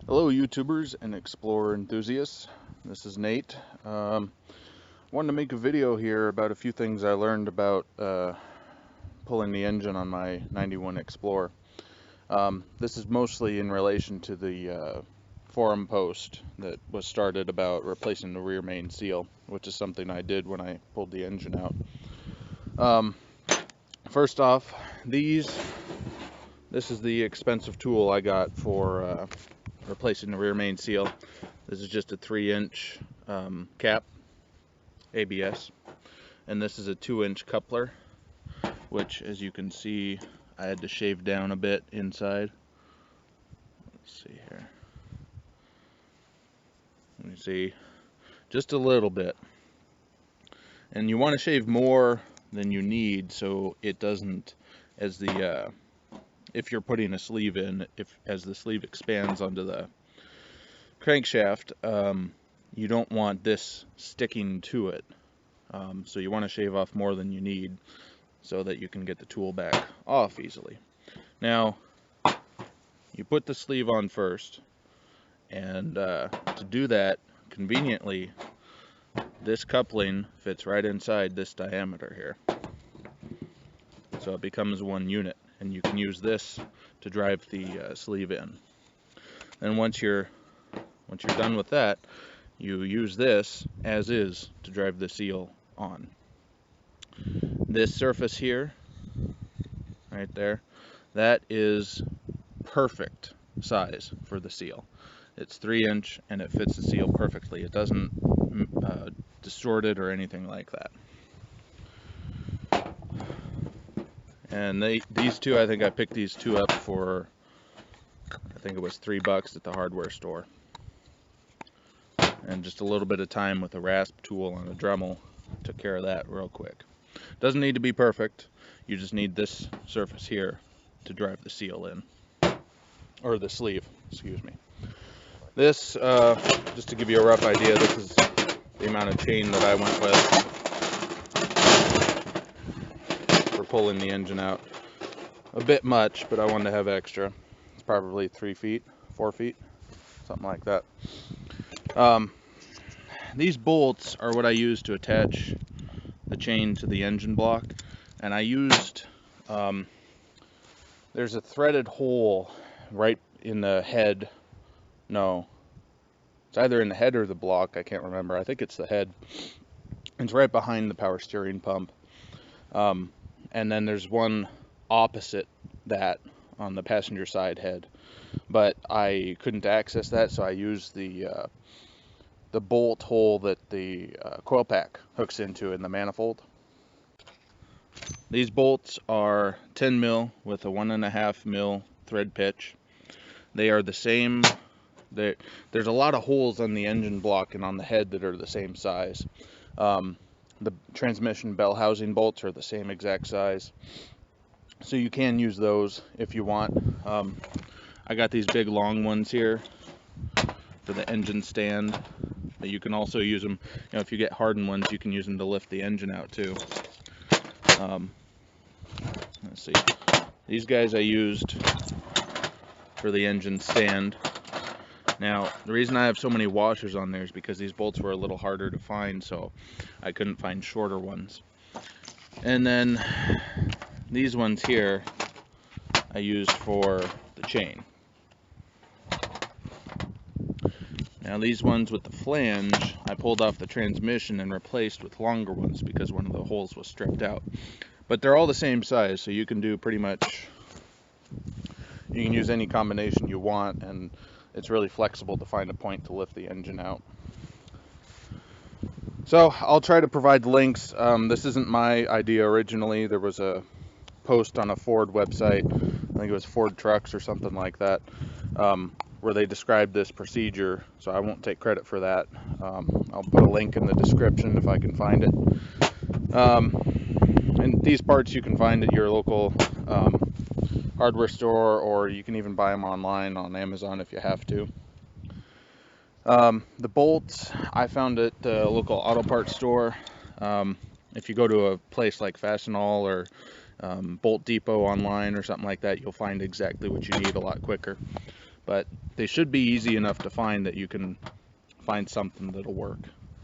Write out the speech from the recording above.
Hello YouTubers and Explorer enthusiasts, this is Nate. Wanted to make a video here about a few things I learned about pulling the engine on my 91 Explorer. This is mostly in relation to the forum post that was started about replacing the rear main seal, which is something I did when I pulled the engine out. First off, this is the expensive tool I got for replacing the rear main seal. This is just a 3-inch cap, ABS, and this is a 2-inch coupler, which, as you can see, I had to shave down a bit inside. Let's see here. Let me see, just a little bit. And you want to shave more than you need, so it doesn't, as the if you're putting a sleeve in, as the sleeve expands onto the crankshaft, you don't want this sticking to it. So you want to shave off more than you need so that you can get the tool back off easily. Now, you put the sleeve on first, and to do that conveniently, this coupling fits right inside this diameter here. So it becomes one unit, and you can use this to drive the sleeve in. And once you're done with that, you use this as is to drive the seal on. This surface here, right there, that is perfect size for the seal. It's 3-inch and it fits the seal perfectly. It doesn't distort it or anything like that. And these two, I think I picked these two up for, I think it was $3 at the hardware store. And just a little bit of time with a rasp tool on a Dremel took care of that real quick. Doesn't need to be perfect. You just need this surface here to drive the seal in, or the sleeve, excuse me. This, just to give you a rough idea, this is the amount of chain that I went with for pulling the engine out. A bit much, but I wanted to have extra. It's probably 3 feet, 4 feet, something like that. These bolts are what I use to attach the chain to the engine block, and I used, there's a threaded hole right in the head. No, it's either in the head or the block, I can't remember. I think it's the head. It's right behind the power steering pump. And then there's one opposite that on the passenger side head, but I couldn't access that, so I used the bolt hole that the coil pack hooks into in the manifold. These bolts are 10 mil with a 1.5 mil thread pitch. They are the same. There's a lot of holes on the engine block and on the head that are the same size. The transmission bell housing bolts are the same exact size, so you can use those if you want. I got these big long ones here for the engine stand, but you can also use them, if you get hardened ones, you can use them to lift the engine out too. Let's see, these guys I used for the engine stand. Now, the reason I have so many washers on there is because these bolts were a little harder to find, so I couldn't find shorter ones. And then these ones here I used for the chain. Now these ones with the flange, I pulled off the transmission and replaced with longer ones because one of the holes was stripped out. But they're all the same size, so you can do pretty much, you can use any combination you want, and it's really flexible to find a point to lift the engine out. So I'll try to provide links. This isn't my idea originally. There was a post on a Ford website, I think it was Ford Trucks or something like that, where they described this procedure, so I won't take credit for that. I'll put a link in the description if I can find it. And these parts you can find at your local hardware store, or you can even buy them online on Amazon if you have to. The bolts I found at the local auto parts store. If you go to a place like Fastenal or Bolt Depot online or something like that, you'll find exactly what you need a lot quicker. But they should be easy enough to find that you can find something that'll work.